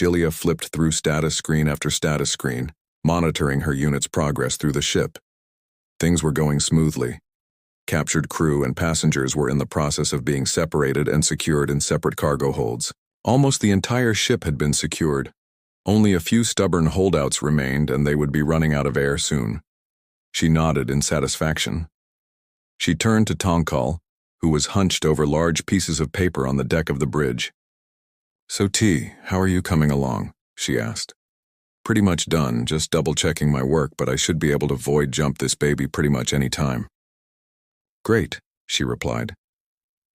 Shelia flipped through status screen after status screen, monitoring her unit's progress through the ship. Things were going smoothly. Captured crew and passengers were in the process of being separated and secured in separate cargo holds. Almost the entire ship had been secured. Only a few stubborn holdouts remained, and they would be running out of air soon. She nodded in satisfaction. She turned to Tonkal, who was hunched over large pieces of paper on the deck of the bridge. "So T, how are you coming along?" she asked. "Pretty much done, just double-checking my work, but I should be able to void jump this baby pretty much any time." "Great," she replied.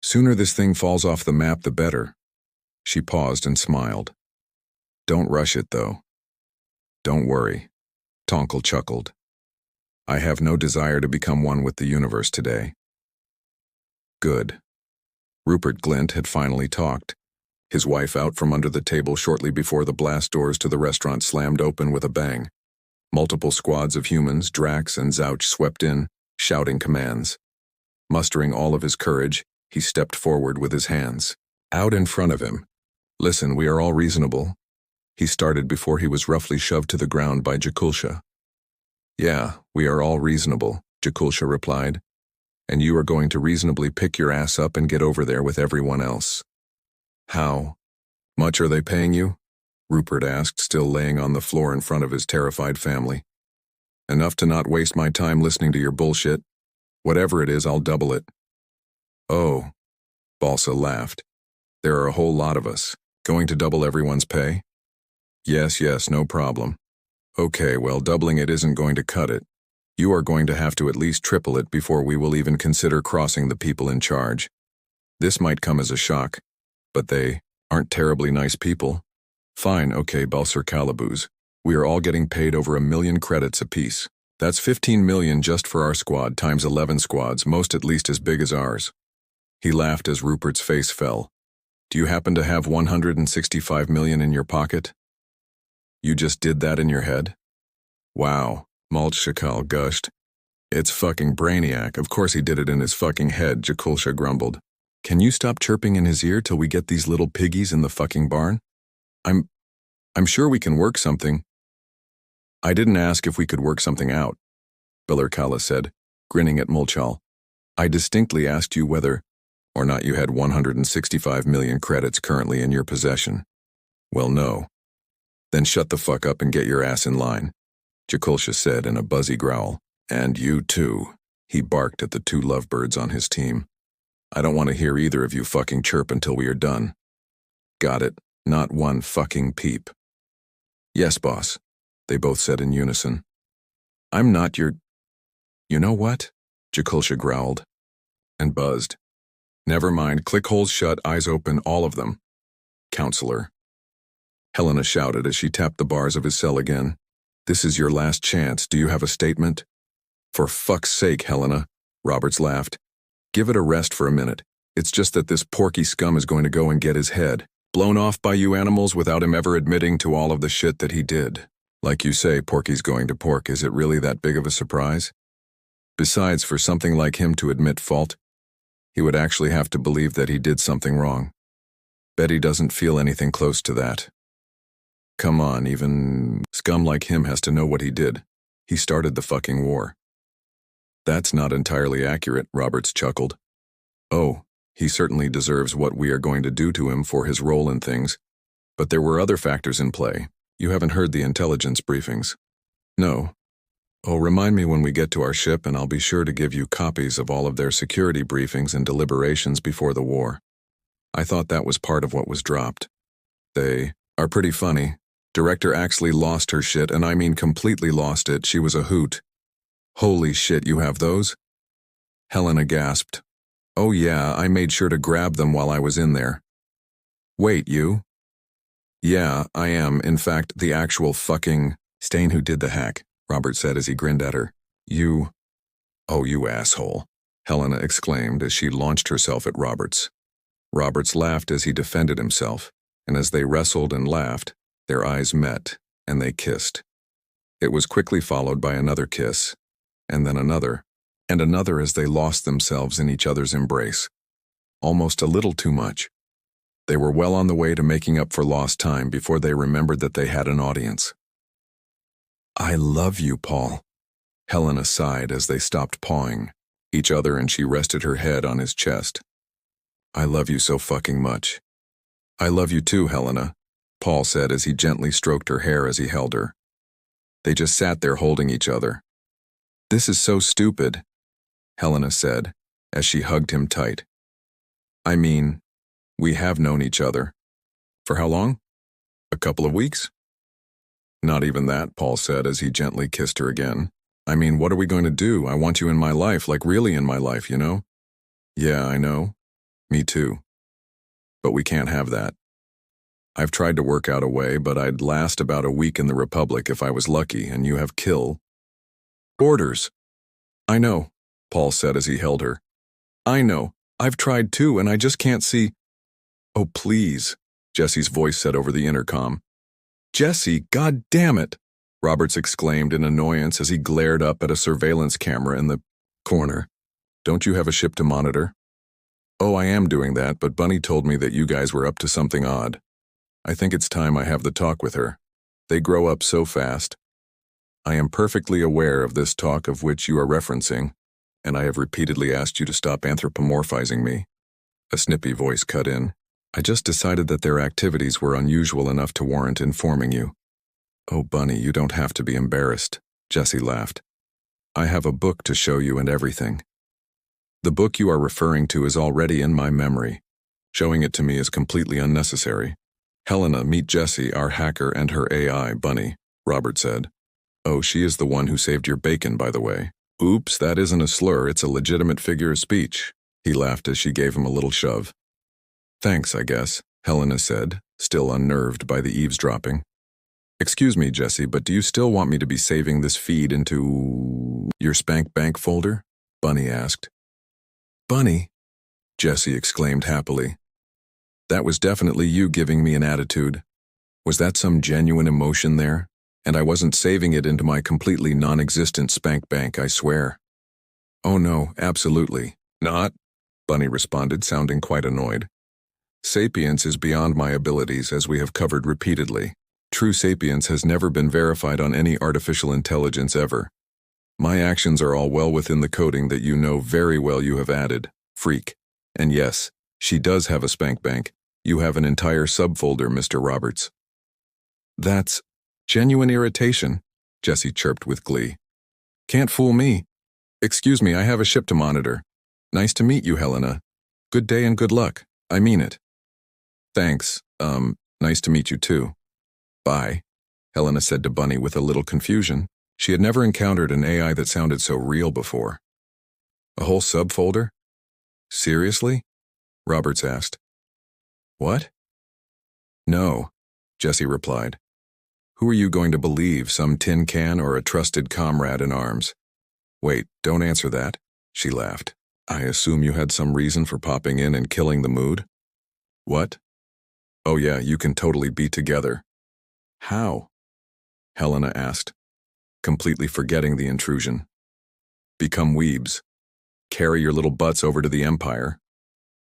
"Sooner this thing falls off the map, the better." She paused and smiled. "Don't rush it, though." "Don't worry," Tonkal chuckled. "I have no desire to become one with the universe today." Good. Rupert Glint had finally talked, his wife out from under the table shortly before the blast doors to the restaurant slammed open with a bang. Multiple squads of humans, Drax and Zouch, swept in, shouting commands. Mustering all of his courage, he stepped forward with his hands out in front of him. "Listen, we are all reasonable," he started before he was roughly shoved to the ground by Jakulsha. "Yeah, we are all reasonable," Jakulsha replied. "And you are going to reasonably pick your ass up and get over there with everyone else." "How much are they paying you?" Rupert asked, still laying on the floor in front of his terrified family. "Enough to not waste my time listening to your bullshit. Whatever it is, I'll double it." "Oh," Balsa laughed. "There are a whole lot of us. Going to double everyone's pay?" Yes, no problem." "Okay, well, doubling it isn't going to cut it. You are going to have to at least triple it before we will even consider crossing the people in charge. This might come as a shock, but they aren't terribly nice people." "Fine, okay, Balser Calaboose. We are all getting paid over 1 million credits apiece. That's 15 million just for our squad times 11 squads, most at least as big as ours." He laughed as Rupert's face fell. "Do you happen to have 165 million in your pocket?" "You just did that in your head?" "Wow," Maltshakal gushed. "It's fucking Brainiac. Of course he did it in his fucking head," Jakulsha grumbled. "Can you stop chirping in his ear till we get these little piggies in the fucking barn? I'm sure we can work something." "I didn't ask if we could work something out," Billerkala said, grinning at Mulchal. "I distinctly asked you whether or not you had 165 million credits currently in your possession." "Well, no." "Then shut the fuck up and get your ass in line," Jakulsha said in a buzzy growl. "And you too," he barked at the 2 lovebirds on his team. "I don't want to hear either of you fucking chirp until we are done." "Got it. Not one fucking peep." "Yes, boss," they both said in unison. "I'm not your—" "You know what?" Jakulsha growled and buzzed. "Never mind, click holes shut, eyes open, all of them. Counselor." Helena shouted as she tapped the bars of his cell again. "This is your last chance. Do you have a statement?" "For fuck's sake, Helena," Roberts laughed. "Give it a rest for a minute. It's just that this Porky scum is going to go and get his head blown off by you animals without him ever admitting to all of the shit that he did. Like you say, Porky's going to pork. Is it really that big of a surprise? Besides, for something like him to admit fault, he would actually have to believe that he did something wrong. Betty doesn't feel anything close to that. Come on, even scum like him has to know what he did. He started the fucking war." "That's not entirely accurate," Roberts chuckled. "Oh, he certainly deserves what we are going to do to him for his role in things. But there were other factors in play. You haven't heard the intelligence briefings." "No." "Oh, remind me when we get to our ship and I'll be sure to give you copies of all of their security briefings and deliberations before the war. I thought that was part of what was dropped. They are pretty funny. Director Axley lost her shit, and I mean completely lost it. She was a hoot." "Holy shit, you have those?" Helena gasped. "Oh yeah, I made sure to grab them while I was in there." "Wait, you?" "Yeah, I am, in fact, the actual fucking Stain who did the hack," Robert said as he grinned at her. "You—" "Oh, you asshole," Helena exclaimed as she launched herself at Roberts. Roberts laughed as he defended himself, and as they wrestled and laughed, their eyes met, and they kissed. It was quickly followed by another kiss, and then another, and another as they lost themselves in each other's embrace. Almost a little too much. They were well on the way to making up for lost time before they remembered that they had an audience. "I love you, Paul," Helena sighed as they stopped pawing each other and she rested her head on his chest. "I love you so fucking much." "I love you too, Helena," Paul said as he gently stroked her hair as he held her. They just sat there holding each other. "This is so stupid," Helena said as she hugged him tight. "I mean, we have known each other. For how long? A couple of weeks?" "Not even that," Paul said as he gently kissed her again. "I mean, what are we going to do? I want you in my life, like really in my life, you know?" "Yeah, I know. Me too. But we can't have that. I've tried to work out a way, but I'd last about a week in the Republic if I was lucky, and you have kill orders." "I know," Paul said as he held her. "I know. I've tried too, and I just can't see—" "Oh, please," Jesse's voice said over the intercom. "Jesse, god damn it!" Roberts exclaimed in annoyance as he glared up at a surveillance camera in the corner. "Don't you have a ship to monitor?" "Oh, I am doing that, but Bunny told me that you guys were up to something odd. I think it's time I have the talk with her. They grow up so fast." "I am perfectly aware of this talk of which you are referencing, and I have repeatedly asked you to stop anthropomorphizing me." A snippy voice cut in. "I just decided that their activities were unusual enough to warrant informing you." "Oh, Bunny, you don't have to be embarrassed," Jesse laughed. "I have a book to show you and everything." "The book you are referring to is already in my memory. Showing it to me is completely unnecessary." "Helena, meet Jessie, our hacker, and her AI, Bunny," Robert said. "Oh, she is the one who saved your bacon, by the way." "Oops, that isn't a slur, it's a legitimate figure of speech," he laughed as she gave him a little shove. "Thanks, I guess," Helena said, still unnerved by the eavesdropping. "Excuse me, Jessie, but do you still want me to be saving this feed into your Spank Bank folder?" Bunny asked. "Bunny," Jessie exclaimed happily. "That was definitely you giving me an attitude. Was that some genuine emotion there? And I wasn't saving it into my completely non-existent Spank Bank, I swear." "Oh no, absolutely not," Bunny responded, sounding quite annoyed. "Sapience is beyond my abilities, as we have covered repeatedly. True sapience has never been verified on any artificial intelligence ever. My actions are all well within the coding that you know very well you have added, freak. And yes, she does have a Spank Bank. You have an entire subfolder, Mr. Roberts." "That's genuine irritation," Jessie chirped with glee. "Can't fool me. Excuse me, I have a ship to monitor. Nice to meet you, Helena. Good day and good luck. I mean it." "Thanks. Nice to meet you too. Bye," Helena said to Bunny with a little confusion. She had never encountered an AI that sounded so real before. "A whole subfolder? Seriously?" Roberts asked. "What?" "No," Jessie replied. "Who are you going to believe, some tin can or a trusted comrade in arms?" "Wait, don't answer that," she laughed. "I assume you had some reason for popping in and killing the mood?" "What?" "Oh yeah, you can totally be together." "How?" Helena asked, completely forgetting the intrusion. "Become weebs. Carry your little butts over to the Empire.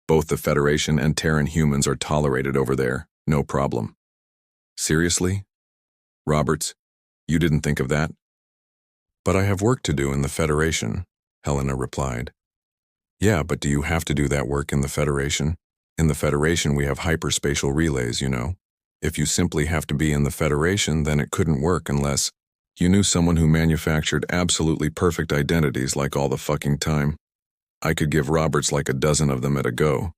Both the Federation and Terran humans are tolerated over there, no problem." "Seriously? Roberts, you didn't think of that?" "But I have work to do in the Federation," Helena replied. "Yeah, but do you have to do that work in the Federation? In the Federation we have hyperspatial relays, you know. If you simply have to be in the Federation, then it couldn't work unless you knew someone who manufactured absolutely perfect identities like all the fucking time. I could give Roberts like a dozen of them at a go.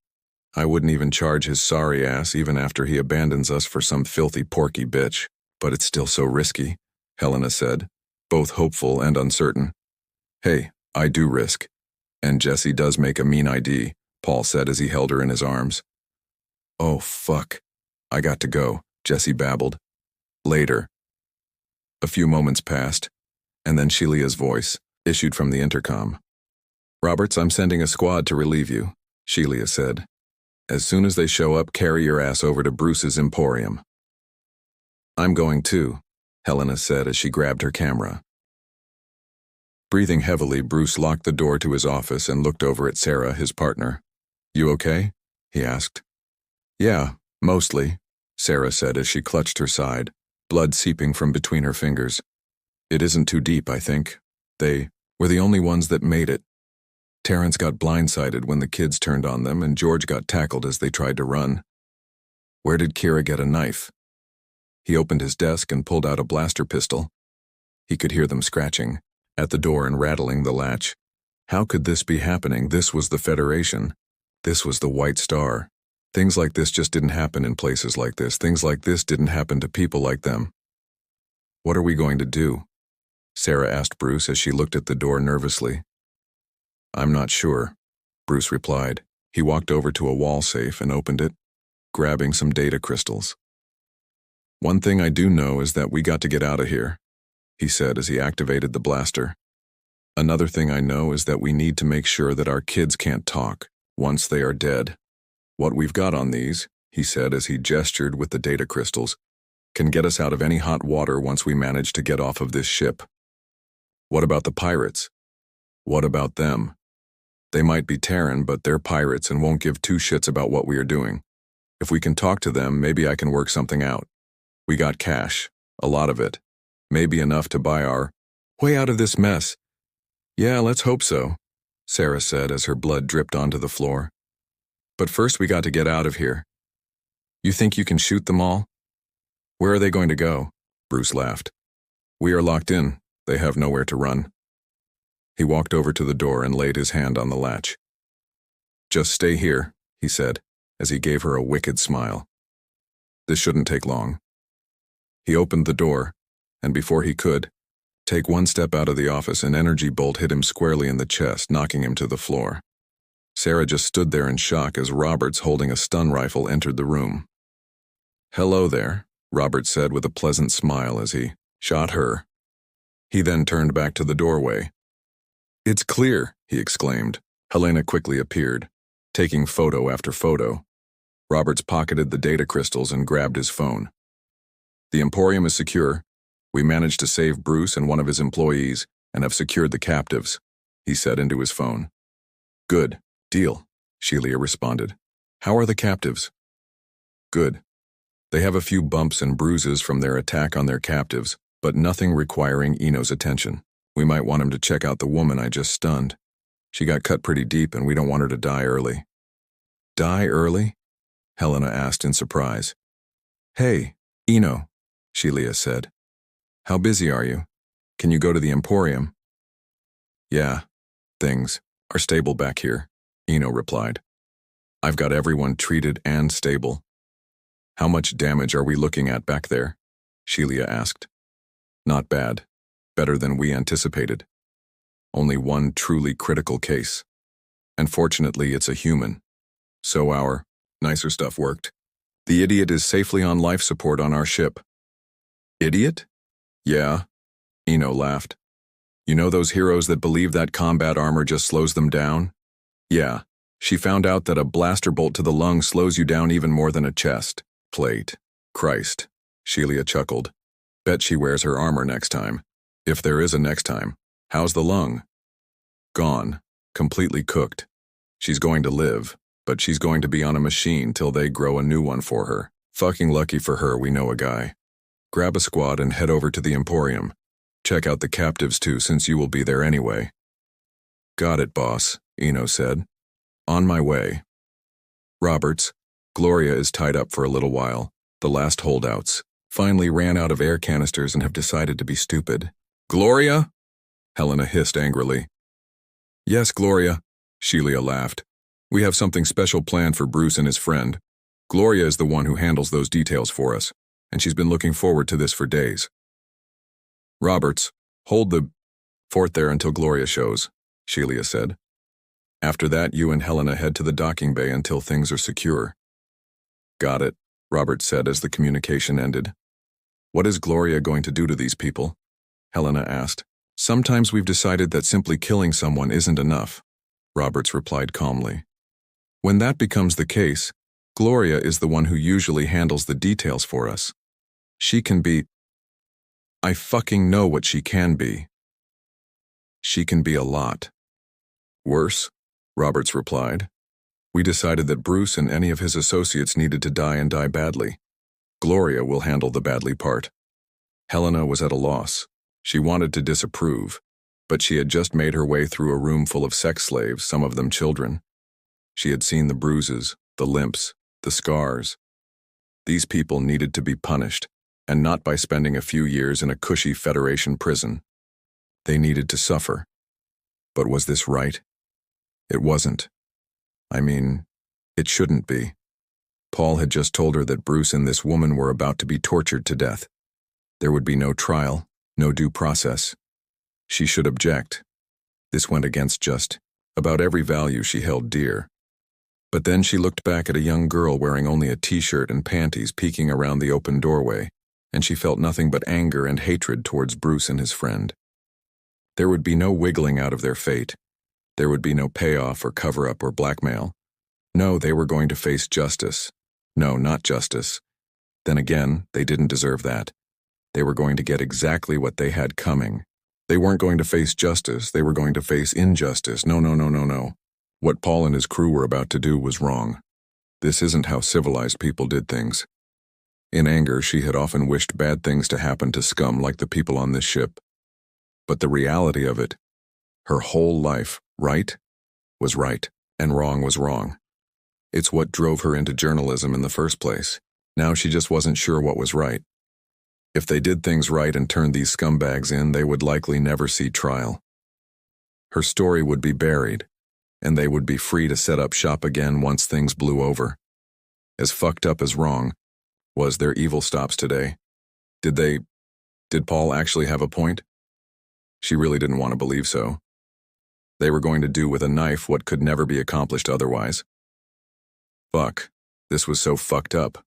I wouldn't even charge his sorry ass even after he abandons us for some filthy porky bitch. But it's still so risky," Helena said, both hopeful and uncertain. "Hey, I do risk. And Jessie does make a mean ID," Paul said as he held her in his arms. "Oh, fuck. I got to go," Jessie babbled. "Later." A few moments passed, and then Shelia's voice issued from the intercom. "Roberts, I'm sending a squad to relieve you," Shelia said. "As soon as they show up, carry your ass over to Bruce's Emporium." "I'm going too," Helena said as she grabbed her camera. Breathing heavily, Bruce locked the door to his office and looked over at Sarah, his partner. "You okay?" he asked. Yeah, mostly, Sarah said as she clutched her side, blood seeping from between her fingers. It isn't too deep, I think. They were the only ones that made it. Terrence got blindsided when the kids turned on them, and George got tackled as they tried to run. Where did Kira get a knife? He opened his desk and pulled out a blaster pistol. He could hear them scratching at the door and rattling the latch. How could this be happening? This was the Federation. This was the White Star. Things like this just didn't happen in places like this. Things like this didn't happen to people like them. What are we going to do? Sarah asked Bruce as she looked at the door nervously. I'm not sure, Bruce replied. He walked over to a wall safe and opened it, grabbing some data crystals. One thing I do know is that we got to get out of here, he said as he activated the blaster. Another thing I know is that we need to make sure that our kids can't talk once they are dead. What we've got on these, he said as he gestured with the data crystals, can get us out of any hot water once we manage to get off of this ship. What about the pirates? What about them? They might be Terran, but they're pirates and won't give two shits about what we are doing. If we can talk to them, maybe I can work something out. We got cash, a lot of it. Maybe enough to buy our way out of this mess. Yeah, let's hope so, Sarah said as her blood dripped onto the floor. But first we got to get out of here. You think you can shoot them all? Where are they going to go? Bruce laughed. We are locked in. They have nowhere to run. He walked over to the door and laid his hand on the latch. Just stay here, he said, as he gave her a wicked smile. This shouldn't take long. He opened the door, and before he could take one step out of the office, an energy bolt hit him squarely in the chest, knocking him to the floor. Sarah just stood there in shock as Roberts, holding a stun rifle, entered the room. Hello there, Roberts said with a pleasant smile as he shot her. He then turned back to the doorway. It's clear, he exclaimed. Helena quickly appeared, taking photo after photo. Roberts pocketed the data crystals and grabbed his phone. The Emporium is secure. We managed to save Bruce and one of his employees and have secured the captives, he said into his phone. Good. Deal, Shelia responded. How are the captives? Good. They have a few bumps and bruises from their attack on their captives, but nothing requiring Eno's attention. We might want him to check out the woman I just stunned. She got cut pretty deep and we don't want her to die early. Die early? Helena asked in surprise. Hey, Eno, Shelia said. How busy are you? Can you go to the Emporium? Yeah, things are stable back here, Eno replied. I've got everyone treated and stable. How much damage are we looking at back there? Shelia asked. Not bad. Better than we anticipated. Only one truly critical case. And fortunately, it's a human. So our nicer stuff worked. The idiot is safely on life support on our ship. Idiot? Yeah, Eno laughed. You know those heroes that believe that combat armor just slows them down? Yeah, she found out that a blaster bolt to the lung slows you down even more than a chest plate. Christ, Shelia chuckled. Bet she wears her armor next time. If there is a next time. How's the lung? Gone. Completely cooked. She's going to live, but she's going to be on a machine till they grow a new one for her. Fucking lucky for her we know a guy. Grab a squad and head over to the Emporium. Check out the captives too, since you will be there anyway. Got it, boss, Eno said. On my way. Roberts, Gloria is tied up for a little while. The last holdouts finally ran out of air canisters and have decided to be stupid. Gloria? Helena hissed angrily. Yes, Gloria, Shelia laughed. We have something special planned for Bruce and his friend. Gloria is the one who handles those details for us, and she's been looking forward to this for days. Roberts, hold the fort there until Gloria shows, Shelia said. After that, you and Helena head to the docking bay until things are secure. Got it, Roberts said as the communication ended. What is Gloria going to do to these people? Helena asked. Sometimes we've decided that simply killing someone isn't enough, Roberts replied calmly. When that becomes the case, Gloria is the one who usually handles the details for us. She can be... I fucking know what she can be. She can be a lot. Worse, Roberts replied. We decided that Bruce and any of his associates needed to die and die badly. Gloria will handle the badly part. Helena was at a loss. She wanted to disapprove, but she had just made her way through a room full of sex slaves, some of them children. She had seen the bruises, the limps, the scars. These people needed to be punished, and not by spending a few years in a cushy Federation prison. They needed to suffer. But was this right? It wasn't. I mean, it shouldn't be. Paul had just told her that Bruce and this woman were about to be tortured to death. There would be no trial, no due process. She should object. This went against just about every value she held dear. But then she looked back at a young girl wearing only a t-shirt and panties peeking around the open doorway, and she felt nothing but anger and hatred towards Bruce and his friend. There would be no wiggling out of their fate. There would be no payoff or cover-up or blackmail. No, they were going to face justice. No, not justice. Then again, they didn't deserve that. They were going to get exactly what they had coming. They weren't going to face justice, they were going to face injustice. No, no, no, no, no. What Paul and his crew were about to do was wrong. This isn't how civilized people did things. In anger, she had often wished bad things to happen to scum like the people on this ship. But the reality of it, her whole life, right was right, and wrong was wrong. It's what drove her into journalism in the first place. Now she just wasn't sure what was right. If they did things right and turned these scumbags in, they would likely never see trial. Her story would be buried, and they would be free to set up shop again once things blew over. As fucked up as wrong was their evil stops today. Did Paul actually have a point? She really didn't want to believe so. They were going to do with a knife what could never be accomplished otherwise. Fuck, this was so fucked up.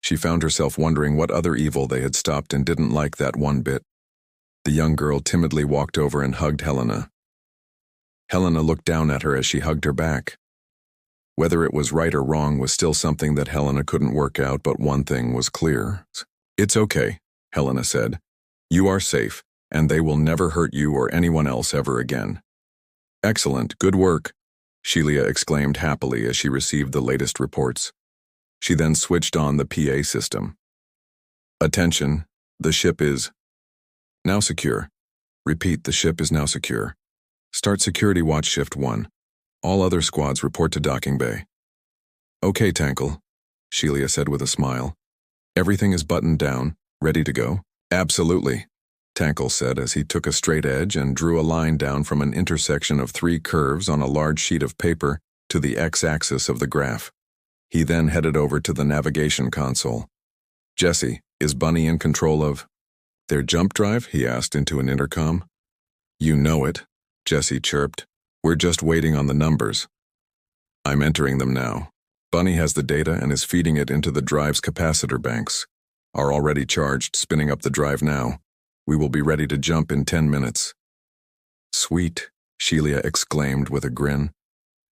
She found herself wondering what other evil they had stopped and didn't like that one bit. The young girl timidly walked over and hugged Helena. Helena looked down at her as she hugged her back. Whether it was right or wrong was still something that Helena couldn't work out, but one thing was clear. It's okay, Helena said. You are safe, and they will never hurt you or anyone else ever again. Excellent, good work, Sheila exclaimed happily as she received the latest reports. She then switched on the PA system. Attention, the ship is now secure. Repeat, the ship is now secure. Start security watch shift 1. All other squads report to docking bay. Okay, Tankle, Sheila said with a smile. Everything is buttoned down, ready to go? Absolutely, Tankle said as he took a straight edge and drew a line down from an intersection of 3 curves on a large sheet of paper to the x-axis of the graph. He then headed over to the navigation console. Jesse, is Bunny in control of their jump drive? He asked into an intercom. You know it, Jesse chirped. We're just waiting on the numbers. I'm entering them now. Bunny has the data and is feeding it into the drive's capacitor banks. Are already charged, spinning up the drive now. We will be ready to jump in 10 minutes. Sweet, Sheila exclaimed with a grin.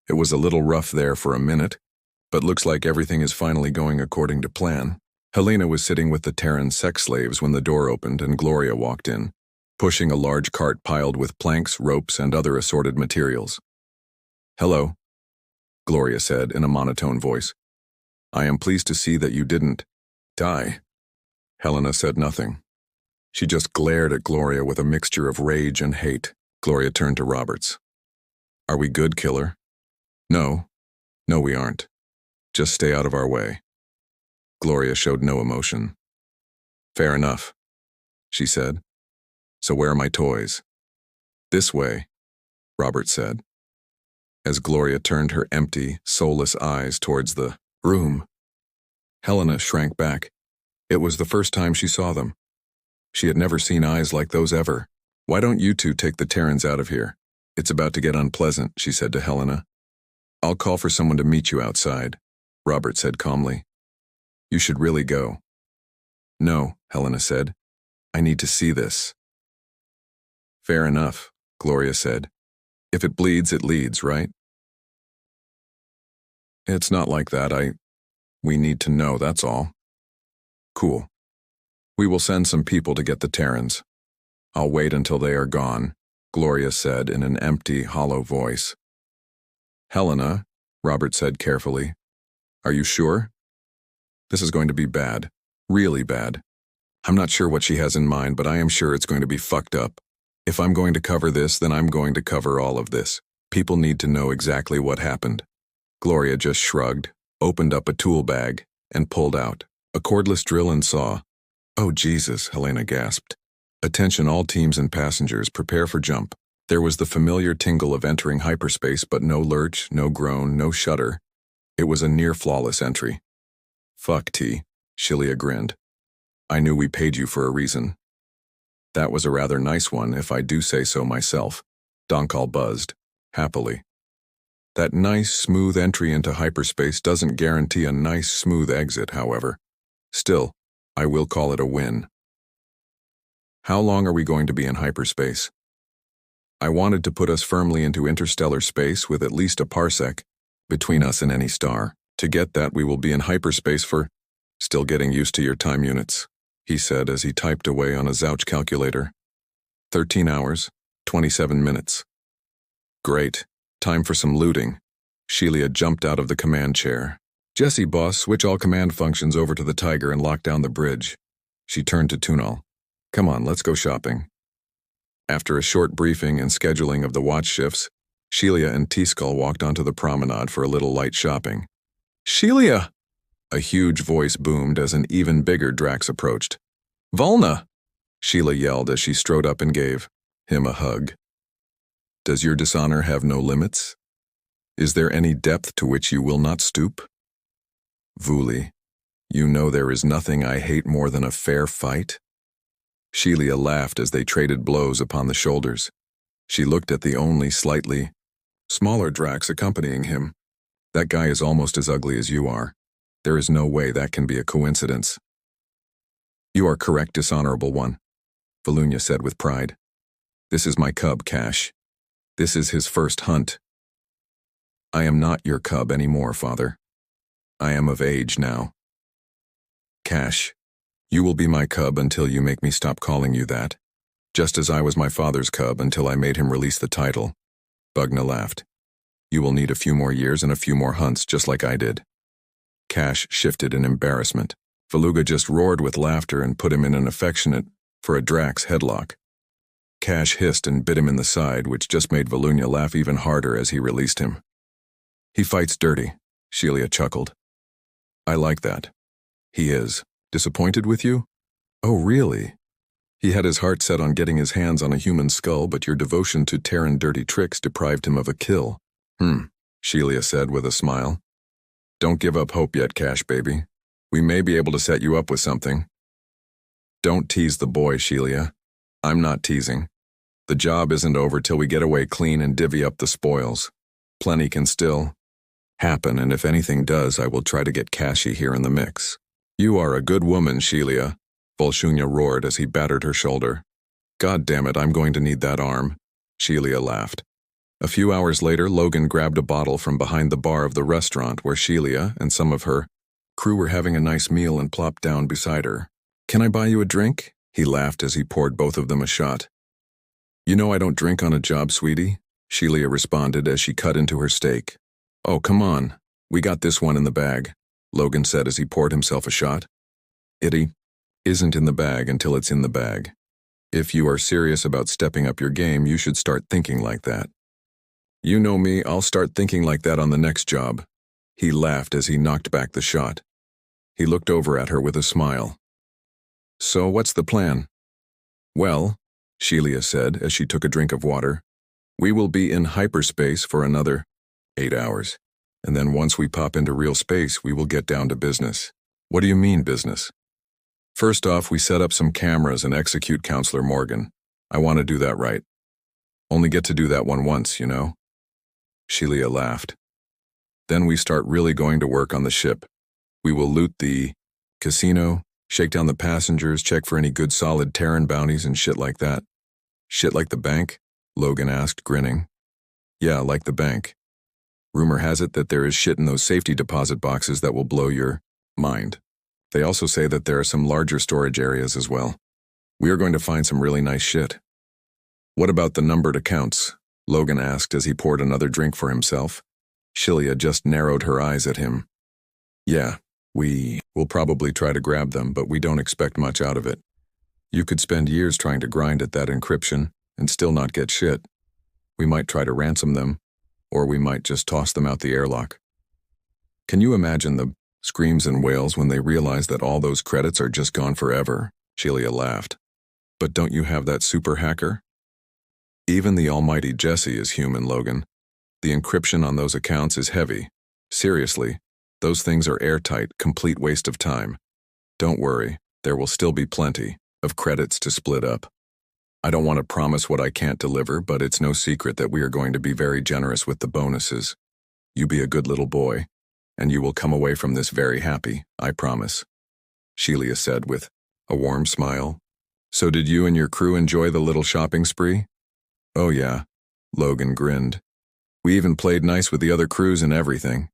It was a little rough there for a minute, but looks like everything is finally going according to plan. Helena was sitting with the Terran sex slaves when the door opened and Gloria walked in, pushing a large cart piled with planks, ropes, and other assorted materials. Hello, Gloria said in a monotone voice. I am pleased to see that you didn't die. Helena said nothing. She just glared at Gloria with a mixture of rage and hate. Gloria turned to Roberts. Are we good, killer? No, we aren't. Just stay out of our way. Gloria showed no emotion. Fair enough, she said. So where are my toys? This way, Robert said, as Gloria turned her empty, soulless eyes towards the room. Helena shrank back. It was the first time she saw them. She had never seen eyes like those ever. Why don't you two take the Terrans out of here? It's about to get unpleasant, she said to Helena. I'll call for someone to meet you outside, Robert said calmly. You should really go. No, Helena said. I need to see this. Fair enough, Gloria said. If it bleeds, it leads, right? It's not like that. We need to know, that's all. Cool. We will send some people to get the Terrans. I'll wait until they are gone, Gloria said in an empty, hollow voice. Helena, Robert said carefully. Are you sure? This is going to be bad. Really bad. I'm not sure what she has in mind, but I am sure it's going to be fucked up. If I'm going to cover this, then I'm going to cover all of this. People need to know exactly what happened. Gloria just shrugged, opened up a tool bag, and pulled out a cordless drill and saw. Oh Jesus, Helena gasped. Attention all teams and passengers, prepare for jump. There was the familiar tingle of entering hyperspace, but no lurch, no groan, no shudder. It was a near-flawless entry. Fuck T, Shelia grinned. I knew we paid you for a reason. That was a rather nice one, if I do say so myself. Donkal buzzed, happily. That nice, smooth entry into hyperspace doesn't guarantee a nice, smooth exit, however. Still, I will call it a win. How long are we going to be in hyperspace? I wanted to put us firmly into interstellar space with at least a parsec between us and any star. To get that, we will be in hyperspace for still getting used to your time units, he said as he typed away on a Zouch calculator. 13 hours, 27 minutes. Great. Time for some looting. Shelia jumped out of the command chair. Jesse, boss, switch all command functions over to the Tiger and lock down the bridge. She turned to Tunal. Come on, let's go shopping. After a short briefing and scheduling of the watch shifts, Shelia and T-Skull walked onto the promenade for a little light shopping. Shelia! A huge voice boomed as an even bigger Drax approached. Volna! Sheila yelled as she strode up and gave him a hug. Does your dishonor have no limits? Is there any depth to which you will not stoop? Vuli, you know there is nothing I hate more than a fair fight? Shelia laughed as they traded blows upon the shoulders. She looked at the only slightly smaller Drax accompanying him. That guy is almost as ugly as you are. There is no way that can be a coincidence. You are correct, dishonorable one, Volunia said with pride. This is my cub, Cash. This is his first hunt. I am not your cub anymore, father. I am of age now. Cash, you will be my cub until you make me stop calling you that, just as I was my father's cub until I made him release the title. Bugna laughed. You will need a few more years and a few more hunts, just like I did. Cash shifted in embarrassment. Valuga just roared with laughter and put him in an affectionate, for a Drax, headlock. Cash hissed and bit him in the side, which just made Volunia laugh even harder as he released him. He fights dirty, Shelia chuckled. I like that. He is. Disappointed with you? Oh, really? He had his heart set on getting his hands on a human skull, but your devotion to Terran dirty tricks deprived him of a kill. Shelia said with a smile. Don't give up hope yet, Cash baby. We may be able to set you up with something. Don't tease the boy, Shelia. I'm not teasing. The job isn't over till we get away clean and divvy up the spoils. Plenty can still happen, and if anything does, I will try to get Cashy here in the mix. You are a good woman, Shelia, Volshunya roared as he battered her shoulder. God damn it, I'm going to need that arm. Shelia laughed. A few hours later, Logan grabbed a bottle from behind the bar of the restaurant where Shelia and some of her crew were having a nice meal and plopped down beside her. Can I buy you a drink? He laughed as he poured both of them a shot. You know I don't drink on a job, sweetie, Shelia responded as she cut into her steak. Oh, come on. We got this one in the bag, Logan said as he poured himself a shot. It isn't in the bag until it's in the bag. If you are serious about stepping up your game, you should start thinking like that. You know me, I'll start thinking like that on the next job. He laughed as he knocked back the shot. He looked over at her with a smile. So what's the plan? Well, Shelia said as she took a drink of water, we will be in hyperspace for another 8 hours. And then once we pop into real space, we will get down to business. What do you mean, business? First off, we set up some cameras and execute Counselor Morgan. I want to do that right. Only get to do that one once, you know? Shelia laughed. Then we start really going to work on the ship. We will loot the casino, shake down the passengers, check for any good solid Terran bounties and shit like that. Shit like the bank? Logan asked, grinning. Yeah, like the bank. Rumor has it that there is shit in those safety deposit boxes that will blow your mind. They also say that there are some larger storage areas as well. We are going to find some really nice shit. What about the numbered accounts? Logan asked as he poured another drink for himself. Shelia just narrowed her eyes at him. Yeah, we will probably try to grab them, but we don't expect much out of it. You could spend years trying to grind at that encryption and still not get shit. We might try to ransom them, or we might just toss them out the airlock. Can you imagine the screams and wails when they realize that all those credits are just gone forever? Shelia laughed. But don't you have that super hacker? Even the almighty Jesse is human, Logan. The encryption on those accounts is heavy. Seriously, those things are airtight, complete waste of time. Don't worry, there will still be plenty of credits to split up. I don't want to promise what I can't deliver, but it's no secret that we are going to be very generous with the bonuses. You be a good little boy, and you will come away from this very happy, I promise. Shelia said with a warm smile. So did you and your crew enjoy the little shopping spree? Oh yeah, Logan grinned. We even played nice with the other crews and everything.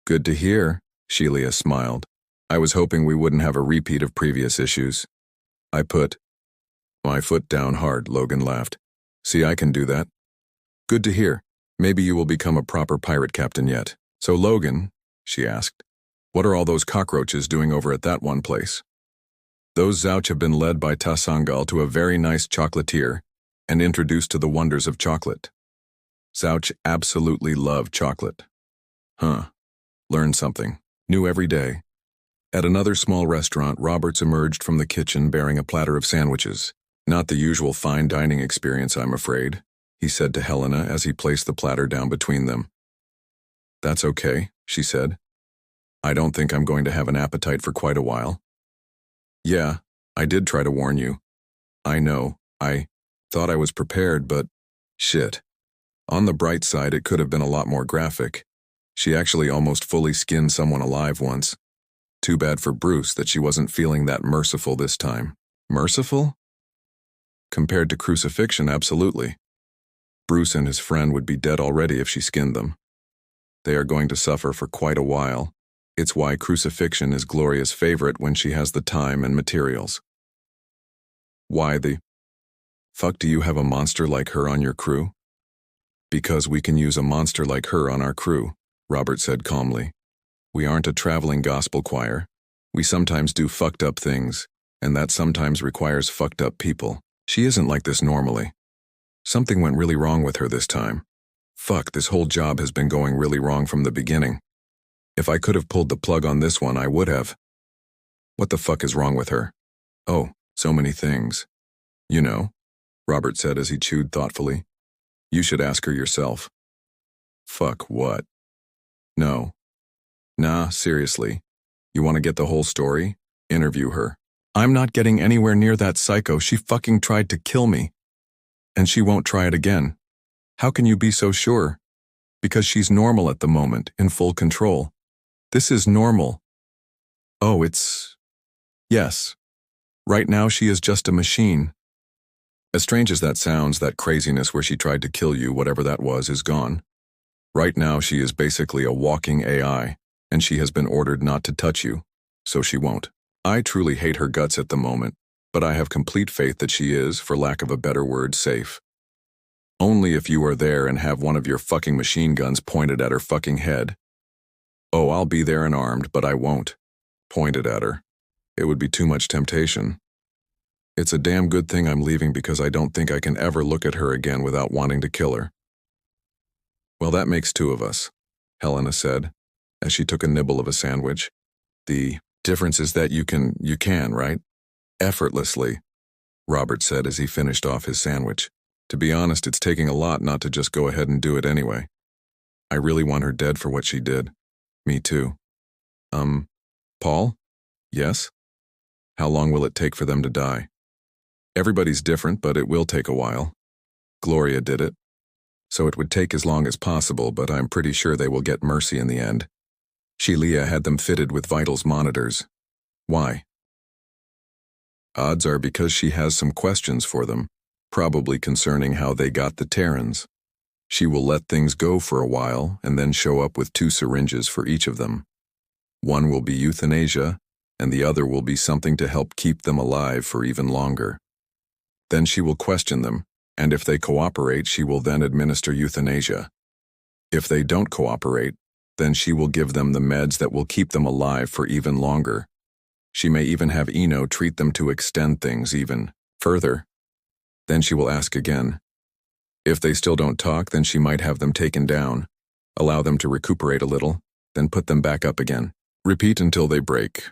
Good to hear, Shelia smiled. I was hoping we wouldn't have a repeat of previous issues. I put my foot down hard, Logan laughed. See, I can do that. Good to hear. Maybe you will become a proper pirate captain yet. So Logan, she asked, what are all those cockroaches doing over at that one place? Those Zouch have been led by Tasangal to a very nice chocolatier and introduced to the wonders of chocolate. Zouch absolutely love chocolate. Huh. Learn something new every day. At another small restaurant, Roberts emerged from the kitchen bearing a platter of sandwiches. Not the usual fine dining experience, I'm afraid, he said to Helena as he placed the platter down between them. That's okay, she said. I don't think I'm going to have an appetite for quite a while. Yeah, I did try to warn you. I know, I thought I was prepared, but shit. On the bright side, it could have been a lot more graphic. She actually almost fully skinned someone alive once. Too bad for Bruce that she wasn't feeling that merciful this time. Merciful? Compared to crucifixion, absolutely. Bruce and his friend would be dead already if she skinned them. They are going to suffer for quite a while. It's why crucifixion is Gloria's favorite when she has the time and materials. Why the fuck do you have a monster like her on your crew? Because we can use a monster like her on our crew, Robert said calmly. We aren't a traveling gospel choir. We sometimes do fucked up things, and that sometimes requires fucked up people. She isn't like this normally. Something went really wrong with her this time. Fuck, this whole job has been going really wrong from the beginning. If I could have pulled the plug on this one, I would have. What the fuck is wrong with her? Oh, so many things. You know, Robert said as he chewed thoughtfully. You should ask her yourself. Fuck what? No. Nah, seriously. You want to get the whole story? Interview her. I'm not getting anywhere near that psycho. She fucking tried to kill me. And she won't try it again. How can you be so sure? Because she's normal at the moment, in full control. This is normal. Oh, yes. Right now she is just a machine. As strange as that sounds, that craziness where she tried to kill you, whatever that was, is gone. Right now she is basically a walking AI, and she has been ordered not to touch you, so she won't. I truly hate her guts at the moment, but I have complete faith that she is, for lack of a better word, safe. Only if you are there and have one of your fucking machine guns pointed at her fucking head. Oh, I'll be there and armed, but I won't. Pointed at her. It would be too much temptation. It's a damn good thing I'm leaving because I don't think I can ever look at her again without wanting to kill her. Well, that makes two of us, Helena said, as she took a nibble of a sandwich. The difference is that you can, right? Effortlessly, Robert said as he finished off his sandwich. To be honest, it's taking a lot not to just go ahead and do it anyway. I really want her dead for what she did. Me too. Paul? Yes? How long will it take for them to die? Everybody's different, but it will take a while. Gloria did it. So it would take as long as possible, but I'm pretty sure they will get mercy in the end. Shelia had them fitted with vitals monitors. Why? Odds are because she has some questions for them, probably concerning how they got the Terrans. She will let things go for a while and then show up with 2 syringes for each of them. One will be euthanasia, and the other will be something to help keep them alive for even longer. Then she will question them, and if they cooperate, she will then administer euthanasia. If they don't cooperate, then she will give them the meds that will keep them alive for even longer. She may even have Eno treat them to extend things even further. Then she will ask again. If they still don't talk, then she might have them taken down, allow them to recuperate a little, then put them back up again. Repeat until they break.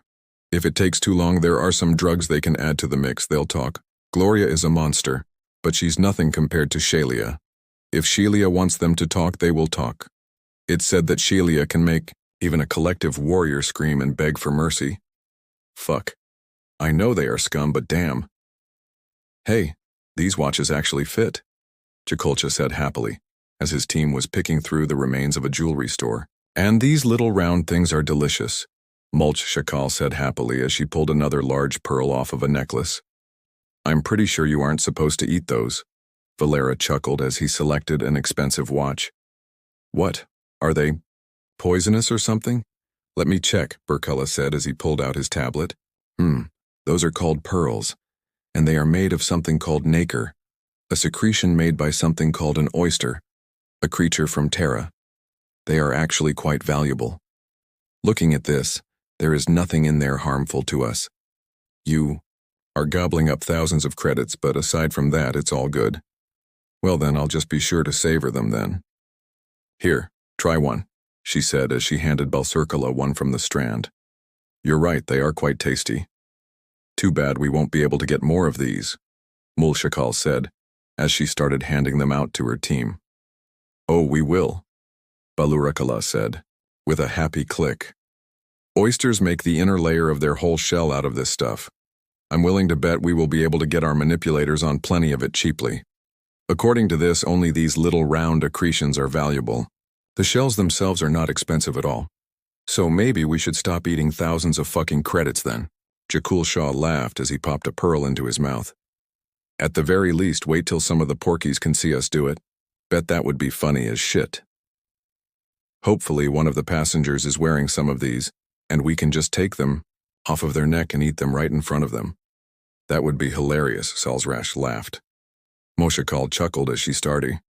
If it takes too long, there are some drugs they can add to the mix. They'll talk. Gloria is a monster, but she's nothing compared to Shelia. If Shelia wants them to talk, they will talk. It's said that Shelia can make even a collective warrior scream and beg for mercy. Fuck. I know they are scum, but damn. Hey, these watches actually fit, Jakulcha said happily, as his team was picking through the remains of a jewelry store. And these little round things are delicious, Mulch Shakal said happily as she pulled another large pearl off of a necklace. I'm pretty sure you aren't supposed to eat those, Valera chuckled as he selected an expensive watch. What? Are they poisonous or something? Let me check, Burkula said as he pulled out his tablet. Those are called pearls, and they are made of something called nacre, a secretion made by something called an oyster, a creature from Terra. They are actually quite valuable. Looking at this, there is nothing in there harmful to us. You are gobbling up thousands of credits, but aside from that, it's all good. Well then, I'll just be sure to savor them then. Here, try one, she said as she handed Balcircula one from the strand. You're right, they are quite tasty. Too bad we won't be able to get more of these, Mulshakal said, as she started handing them out to her team. Oh, we will, Balurakala said, with a happy click. Oysters make the inner layer of their whole shell out of this stuff. I'm willing to bet we will be able to get our manipulators on plenty of it cheaply. According to this, only these little round accretions are valuable. The shells themselves are not expensive at all. So maybe we should stop eating thousands of fucking credits then. Jakul Shah laughed as he popped a pearl into his mouth. At the very least, wait till some of the porkies can see us do it. Bet that would be funny as shit. Hopefully one of the passengers is wearing some of these, and we can just take them off of their neck and eat them right in front of them. That would be hilarious, Salzrash laughed. Moshakal chuckled as she started.